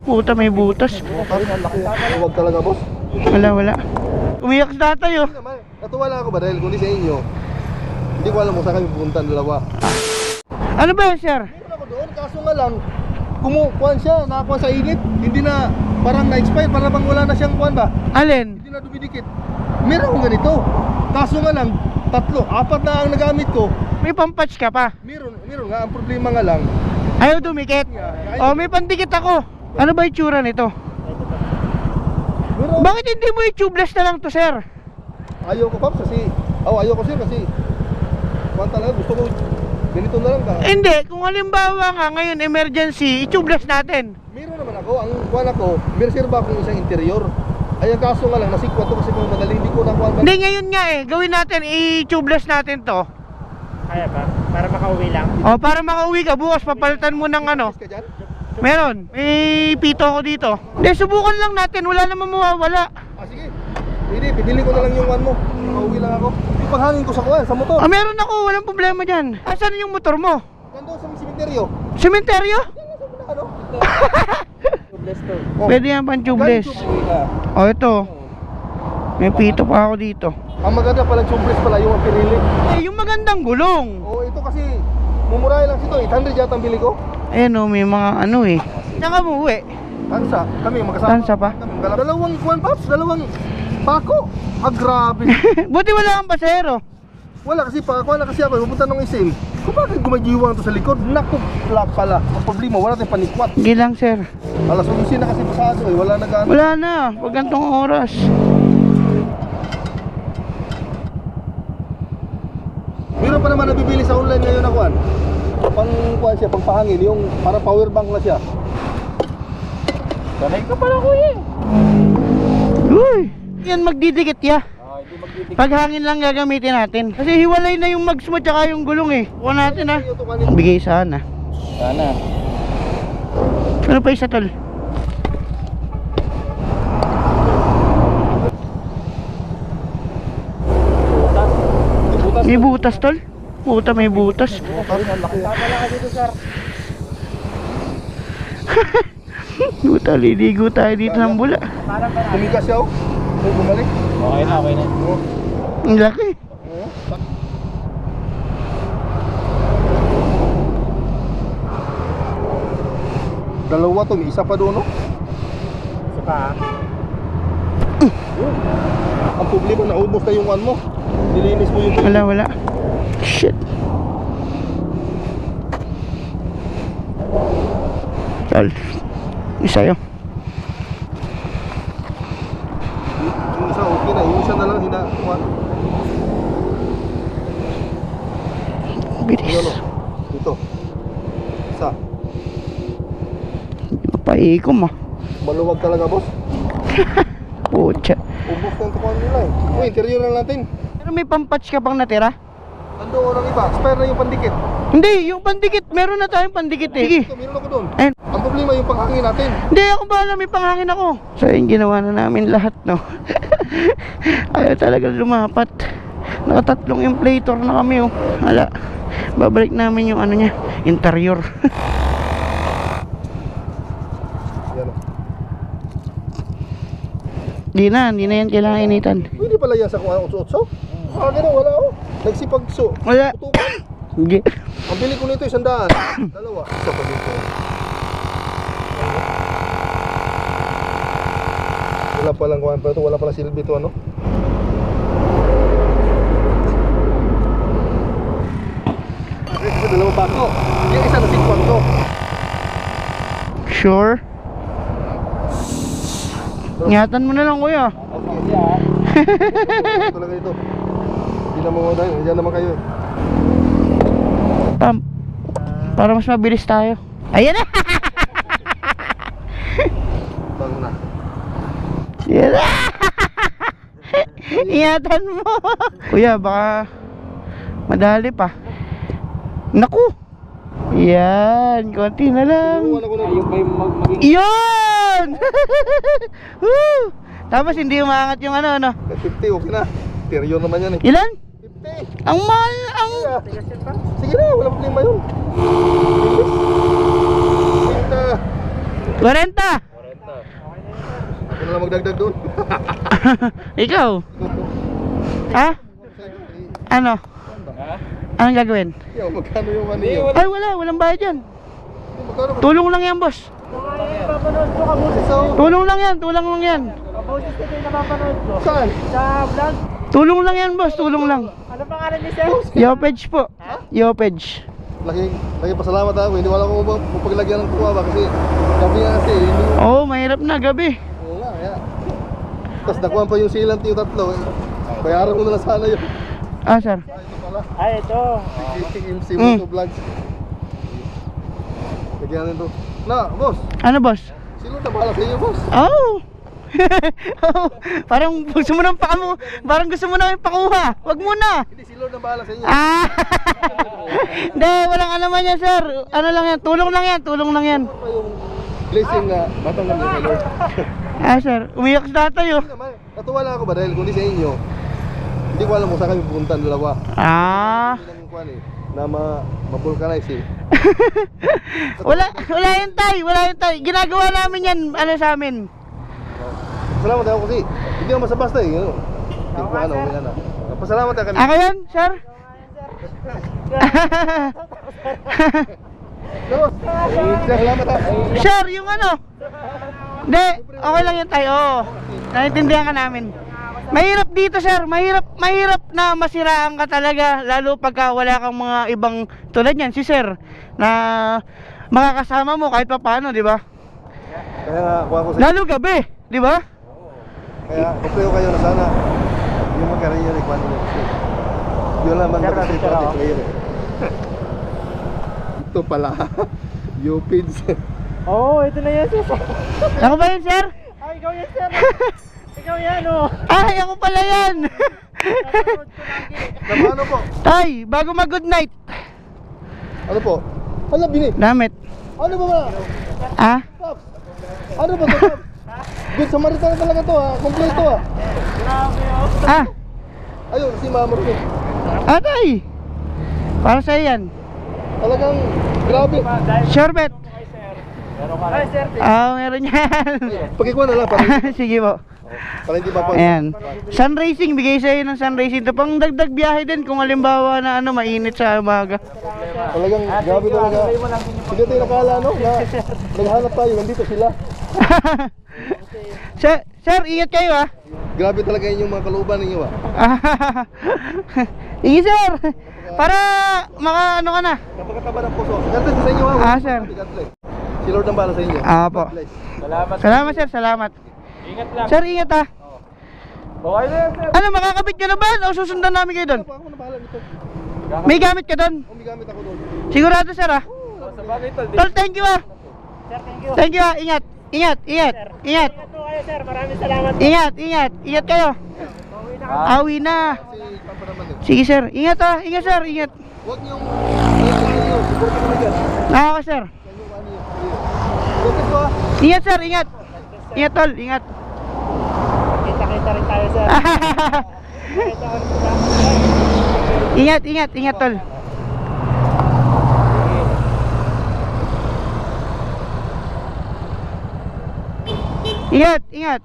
Puta, may butas. Huwag talaga, boss. Wala. Umiyak sa tatay, oh. Natuwa lang ako ba dahil kundi sa inyo. Hindi ko alam kung saan kami pupunta ang dalawa. Ano ba yan, sir? Meron ako doon, kaso nga lang kumukuhan siya, nakakuha sa init. Hindi na, parang na-expire, parang bang wala na siyang kuhan ba? Alin? Hindi na dumidikit. Meron akong ganito. Kaso nga lang, 4 na ang nagamit ko. May pampatch ka pa? Meron nga, ang problema nga lang. Ayaw dumikit? Oh, may pandikit ako. Ano ba yung tsura nito? Meron. Bakit hindi mo i-tubeless na lang to, sir? Ayaw ko, Pops, kasi ayaw ko, sir, kasi kuhan talaga, gusto ko ganito na lang ka. Hindi, kung halimbawa nga ngayon emergency, i-tubeless natin. Meron naman ako, ang kuhan ako, may reserva akong isang interior. Ay, ang kaso nga lang, nasikwa to kasi kung madaling hindi ko nakuha. Hindi, ngayon nga gawin natin, i-tubeless natin to. Kaya ba? Para makauwi lang? O, para makauwi ka, bukas papalitan mo ng ano. Ka dyan? Meron, may pito ako dito. Hindi, subukan lang natin, wala namang mawawala. Sige. Hindi, pipili ko na lang yung one mo. Makauwi lang ako. Yung paghangin ko sa kuhan, sa motor. Meron ako, walang problema dyan. Asan yung motor mo? Nandun sa simenteryo. Sementeryo? Ano? Tubeless to. Pwede yan pang tubeless. O, ito. May pito pa ako dito. Ang maganda pala tubeless pala yung pinili. Yung magandang gulong. Oo, ito kasi mumurahin lang ito. 800 yata ang bili ko. Ayan o, may mga ano eh. Saan ka umuwi? Tansa, kami magkasama. Tansa pa? Dalawang kuhan, Pops, dalawang pako. Grabe. Buti wala kang pasero. Wala kasi pa, kuha na kasi ako, pupunta ng isim. Kung bakit gumagiwang to sa likod, naku, plak pala. Ang problema, wala tayong panikwat. Hindi lang, sir. Alas 11 na kasi pasado eh, wala na gano'n. Wala na, pag gantong oras. Meron pa naman nabibili sa online ngayon na kuhan. Pang kuhan siya, pang pahangin, yung parang power bank na siya. Sanay ka pala, kuya. Uy, yan magdidikit ya. Pag hangin lang gagamitin natin. Kasi hiwalay na yung mags mo tsaka yung gulong eh. Kuha natin ha. Bigay sana. Sana. Ano pa isa, tol? May butas, tol? Puta, may butas. Tama lang dito, sir. Puta, liligo tayo dito ng bula. Parang ka na. Tumigas siya oh. Bumalik. Okay na, okay na. Ang laki. Dalawa to, may isa pa doon no? Isa pa. Ang problema, naubos na yung one mo. Nilinis mo yung Wala. Shit. Tol, isa yun. Yung isa okay na, yung isa na lang hinakuha. Bilis. Ano? Dito. Isa. Mapaikom ah. Maluwag talaga, boss. Pucha. Ubos na yung tukuhan nila eh. Uy, interior lang natin. Pero may pampatch ka pang natira? Ando orang iba, spare na yung pandikit. Hindi, yung pandikit. Meron na tayong pandikit eh. Sige. Ito, meron ako doon. Ayun. Ang problema yung panghangin natin. Hindi, ako bahala, may panghangin ako. So yung ginawa na namin lahat, no. Ayaw talaga lumapat. Nakatatlong inflator na kami, oh. Hala, babalik namin yung ano niya, interior. Yan oh. Hindi na yan kailangan initan. Pwede pala yan sa kuha 8-8. Ah, gano'n, wala oh. Nagsipagso. Wala. Tutukan. Sige. Ang bili ko nito 100. Dalawa. Isa pa dito. Wala palang kuhan pa ito. Wala palang silbi ito ano. Ito dalawa bago. Yung isa nasikwan ko. Sure. Ingatan mo na lang, kuya. Ito lang ito. Hindi naman mo dahil. Diyan naman kayo eh. Para mas mabilis tayo. Ayan na. Bago na. Ayan na. Ingatan mo. Kuya, baka madali pa. Naku. Yan, konti na lang. Turuan ako na. Ayun ba yung maging... Yan. Woo! Tapos hindi umangat yung ano. 50 okay na. Interior naman yan eh. Ilan? 50. Ang mahal, ang... Sige na, wala problema yun. 40. Ako na lang magdagdag doon. Ikaw? Ha? Ano? Ha? Anong gagawin? Yo, magkano yung ano yun? Ay, walang bayad yan. Magkano ba? Tulong lang yan, boss. Papanood ko kabusis. Tulong lang yan. Kabusis ko din napapanood ko. Saan? Sa vlog. Tulong lang yan, boss. Tulong lang. Ano pangalan ni sir? Yopage po. Yopage. Lagi pasalamat ako. Hindi wala ko paglagyan ng kuha ba kasi gabi nga kasi. Oo, mahirap na gabi. Oo nga, kaya. Tapos nakuha pa yung sealant yung tatlo. Bayaran mo na lang sana yun. Ah, sir. Ay, ito pala. Ay, ito. MC Moto Vlogs. Lagyan nito. Na, boss. Ano, boss? Sino na bahala sa inyo, boss? Oh! Oh, parang gusto mo nang parang gusto mo nang pakuha. Wag muna. Hindi, si Lord na bahala sa inyo. Ah! Hindi, walang ano man yan, sir. Ano lang yan, tulong lang yan. Ano pa yung blessing na matanggap niyo kay Lord? Ah, sir, umiyak sa tatay, oh. Hindi naman, natuwa lang ako ba dahil kung di sa inyo, hindi ko alam kung saan kami pupunta ang dalawa. Ah. Hindi lang kuhan eh, na ma-vulcanize eh. Wala yan, tay. Ginagawa namin yan, ano sa amin. Salamat ako kasi hindi naman basta-basta eh. Ano? Hindi ko ano, okay na. Pasalamat ako kami. Ako yan, sir? Salamat ha. Sir, yung ano? Hindi, okay lang yan, tay. Oo. Naiintindihan ka namin. Mahirap dito, sir. Mahirap na masiraan ka talaga. Lalo pagka wala kang mga ibang tulad yan, si sir, na makakasama mo kahit pa paano, di ba? Kaya nga, kuha ko sa Lalo gabi, di ba? kaya kumpleho kayo na sana yung mag-career eh, kuha nyo. Yun lang man mag-career eh. Ito pala. Yupids. Oo, ito na yan sir. Ako ba yun, sir? Ay, ikaw yan sir. Ikaw yan oh. Ay, ako pala yan. Napanood ko lagi. Na paano po? Tay, bago mag good night. Ano po? Hala, bini. Damit. Ano ba ba? Ah? Pops? Ano ba ito, Pops? Good Samaritan na talaga to ha. Kompleto ha. Grabe oh. Ah? Ayun, si Mama Rin. Ah, tay. Para sa'yo yan. Talagang grabe. Sherbet. Meron ka na. Ay sir. Ah, meron yan. Pagkikuha na lang para, Sige po. para hindi pa Ayan. Sun racing, bigay sa'yo ng sun racing. Ito pang dagdag biyahe din kung halimbawa na ano, mainit sa umaga. Talagang grabe talaga. Hindi tayo nakala no na naghanap tayo, nandito sila. Sir, ingat kayo ah. Grabe talaga yung mga kalooban ninyo ah. Sige sir. Para maka ano ka na. Napakataba ng puso. God bless sa inyo ha. Ah, sir. God bless. Si Lord ang bahala sa inyo. Ah, po. God bless. Salamat. Salamat sir, salamat. Ingat lang. Sir, ingat ah. Okay na yan sir. Ano, makakabit ka na ba? O susundan namin kayo doon? Ako na bahala nito. May gamit ka doon? May gamit ako doon. Sigurado sir ah. Sa bagay tol. Tol, thank you ah. Sir, thank you. Thank you ah. Ingat. Ingat. Ingat po kayo sir. Maraming salamat. Ingat kayo. Pauwi na. Awi na. Si Papa naman eh. Sige sir, ingat ah. Ingat sir, ingat. Huwag niyong ayun, siguro ka naman dyan. Nakaka sir. Kanyang ano yun. God bless ko ah. Ingat sir, ingat. Ingat tol, ingat. Kita-kita rin tayo sir. Kita ka rin sa Ingat tol. Ingat.